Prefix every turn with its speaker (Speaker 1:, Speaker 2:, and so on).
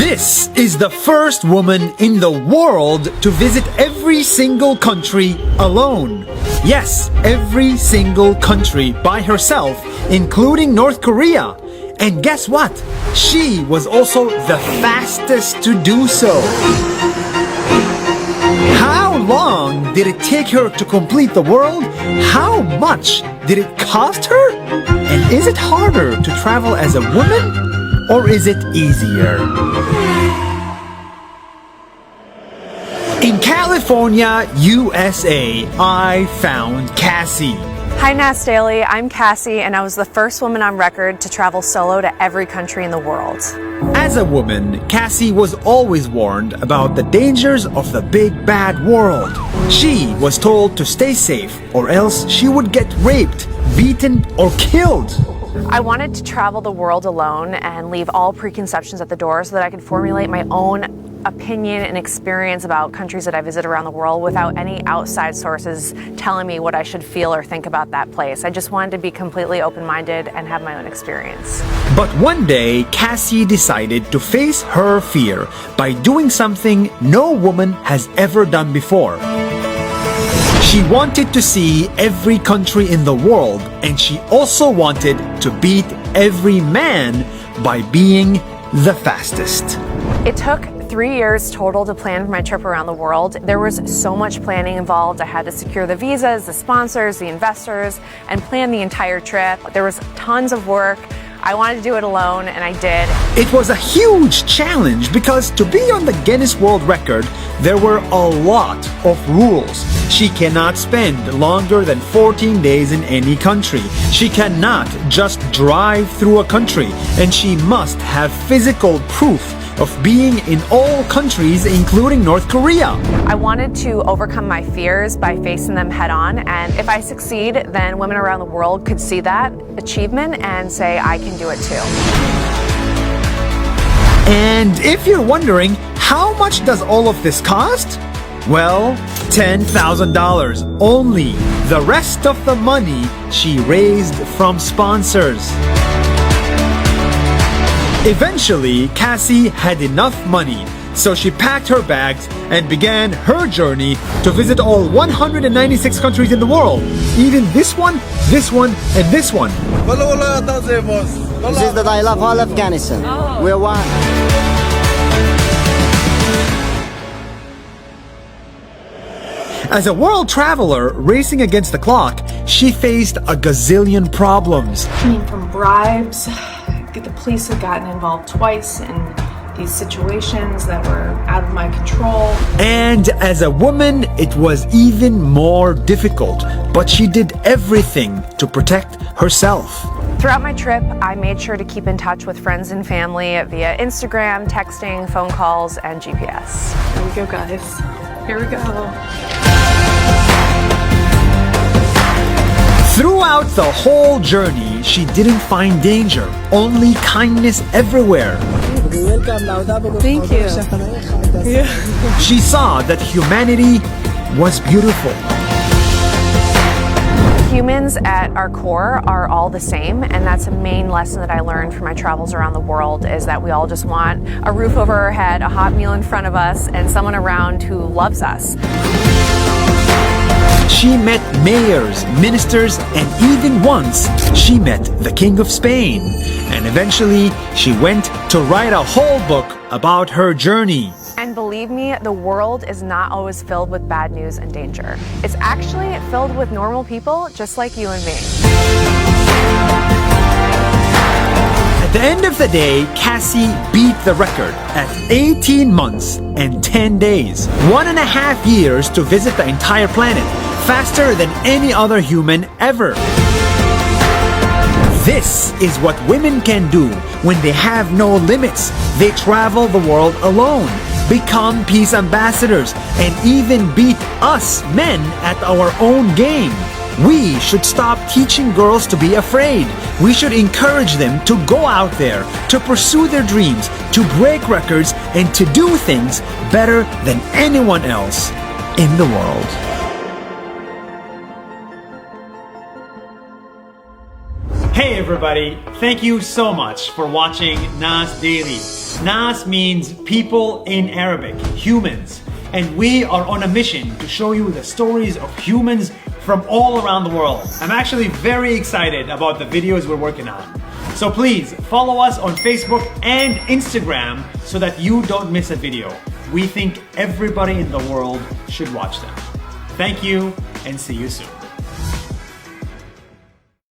Speaker 1: This is the first woman in the world to visit every single country alone. Yes, every single country by herself, including North Korea. And guess what? She was also the fastest to do so. How long did it take her to complete the world? How much did it cost her? And is it harder to travel as a woman? Or is it easier? In California, USA, I found Cassie.
Speaker 2: Hi NAS Daily, I'm Cassie and I was the first woman on record to travel solo to every country in the world.
Speaker 1: As a woman, Cassie was always warned about the dangers of the big bad world. She was told to stay safe or else she would get raped, beaten, or killed.
Speaker 2: I wanted to travel the world alone and leave all preconceptions at the door so that I could formulate my own opinion and experience about countries that I visit around the world without any outside sources telling me what I should feel or think about that place. I just wanted to be completely open-minded and have my own experience.
Speaker 1: But one day, Cassie decided to face her fear by doing something no woman has ever done before. She wanted to see every country in the world, and she also wanted to beat every man by being the fastest.
Speaker 2: It took 3 years total to plan for my trip around the world. There was so much planning involved. I had to secure the visas, the sponsors, the investors, and plan the entire trip. There was tons of work. I wanted to do it alone, and I did.
Speaker 1: It was a huge challenge because to be on the Guinness World Record, there were a lot of rules. She cannot spend longer than 14 days in any country. She cannot just drive through a country, and she must have physical proof of being in all countries, including North Korea.
Speaker 2: I wanted to overcome my fears by facing them head on, and if I succeed, then women around the world could see that achievement and say, I can do it too.
Speaker 1: And if you're wondering, how much does all of this cost? Well, $10,000 only. The rest of the money she raised from sponsors. Eventually, Cassie had enough money, so she packed her bags and began her journey to visit all 196 countries in the world. Even this one, and this one.
Speaker 3: This is the I Love All Afghanistan. We're one.
Speaker 1: As a world traveler racing against the clock, she faced a gazillion problems.
Speaker 4: From bribes, the police had gotten involved twice in these situations that were out of my control.
Speaker 1: And as a woman, it was even more difficult, but she did everything to protect herself.
Speaker 2: Throughout my trip, I made sure to keep in touch with friends and family via Instagram, texting, phone calls, and GPS.
Speaker 4: Here we go, guys. Here we go.
Speaker 1: Throughout the whole journey, she didn't find danger, only kindness everywhere.
Speaker 4: Thank you. Yeah.
Speaker 1: She saw that humanity was beautiful.
Speaker 2: Humans at our core are all the same, and that's a main lesson that I learned from my travels around the world, is that we all just want a roof over our head, a hot meal in front of us, and someone around who loves us.
Speaker 1: She met mayors, ministers, and even once she met the King of Spain. And eventually she went to write a whole book about her journey.
Speaker 2: And believe me, the world is not always filled with bad news and danger. It's actually filled with normal people just like you and me.
Speaker 1: At the end of the day, Cassie beat the record at 18 months and 10 days. 1.5 years to visit the entire planet, faster than any other human ever. This is what women can do when they have no limits. They travel the world alone, become peace ambassadors, and even beat us men at our own game. We should stop teaching girls to be afraid. We should encourage them to go out there, to pursue their dreams, to break records, and to do things better than anyone else in the world. Hey everybody, thank you so much for watching Nas Daily. Nas means people in Arabic, humans. And we are on a mission to show you the stories of humans from all around the world. I'm actually very excited about the videos we're working on. So please follow us on Facebook and Instagram so that you don't miss a video. We think everybody in the world should watch them. Thank you and see you soon.